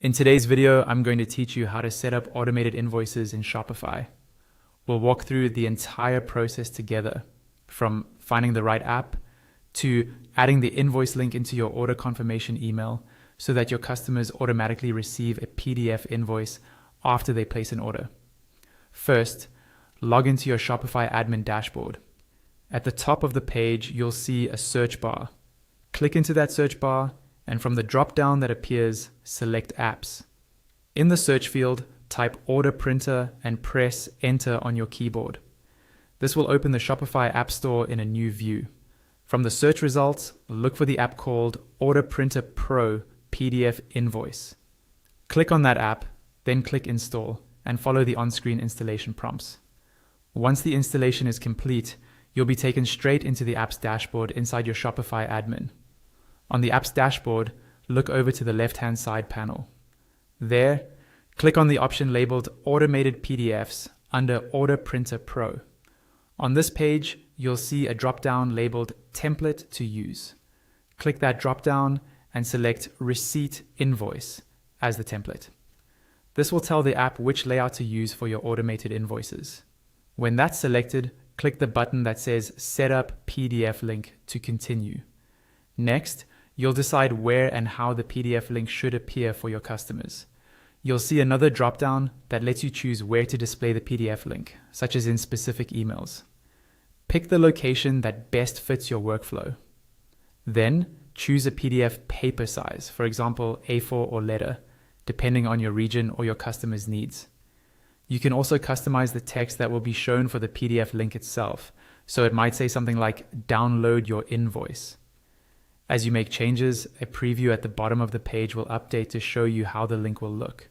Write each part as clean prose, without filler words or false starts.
In today's video, I'm going to teach you how to set up automated invoices in Shopify. We'll walk through the entire process together, from finding the right app to adding the invoice link into your order confirmation email so that your customers automatically receive a PDF invoice after they place an order. First, log into your Shopify admin dashboard. At the top of the page, you'll see a search bar. Click into that search bar, and from the drop-down that appears, select Apps. In the search field, type Order Printer and press Enter on your keyboard. This will open the Shopify App Store in a new view. From the search results, look for the app called Order Printer Pro PDF Invoice. Click on that app, then click Install, and follow the on-screen installation prompts. Once the installation is complete, you'll be taken straight into the app's dashboard inside your Shopify admin. On the app's dashboard, look over to the left-hand side panel. There, click on the option labeled Automated PDFs under Order Printer Pro. On this page, you'll see a drop-down labeled Template to Use. Click that drop-down and select Receipt Invoice as the template. This will tell the app which layout to use for your automated invoices. When that's selected, click the button that says Set Up PDF Link to continue. Next, you'll decide where and how the PDF link should appear for your customers. You'll see another drop-down that lets you choose where to display the PDF link, such as in specific emails. Pick the location that best fits your workflow. Then, choose a PDF paper size, for example, A4 or letter, depending on your region or your customer's needs. You can also customize the text that will be shown for the PDF link itself, so it might say something like, "Download your invoice." As you make changes, a preview at the bottom of the page will update to show you how the link will look.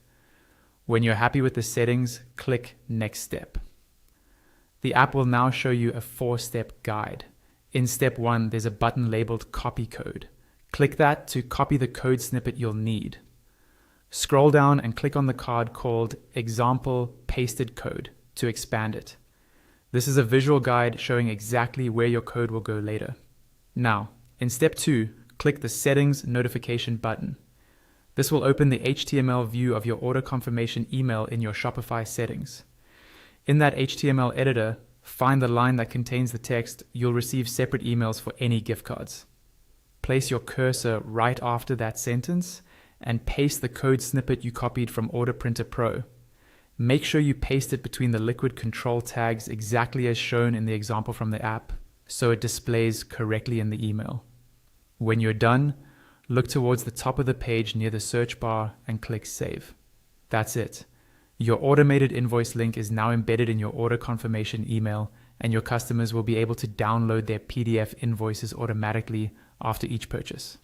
When you're happy with the settings, click Next Step. The app will now show you a 4-step guide. In step 1, there's a button labeled Copy Code. Click that to copy the code snippet you'll need. Scroll down and click on the card called Example Pasted Code to expand it. This is a visual guide showing exactly where your code will go later. Now, in step 2, click the Settings Notification button. This will open the HTML view of your order confirmation email in your Shopify settings. In that HTML editor, find the line that contains the text "You'll receive separate emails for any gift cards." Place your cursor right after that sentence and paste the code snippet you copied from Order Printer Pro. Make sure you paste it between the liquid control tags exactly as shown in the example from the app, so it displays correctly in the email. When you're done, look towards the top of the page near the search bar and click Save. That's it. Your automated invoice link is now embedded in your order confirmation email, and your customers will be able to download their PDF invoices automatically after each purchase.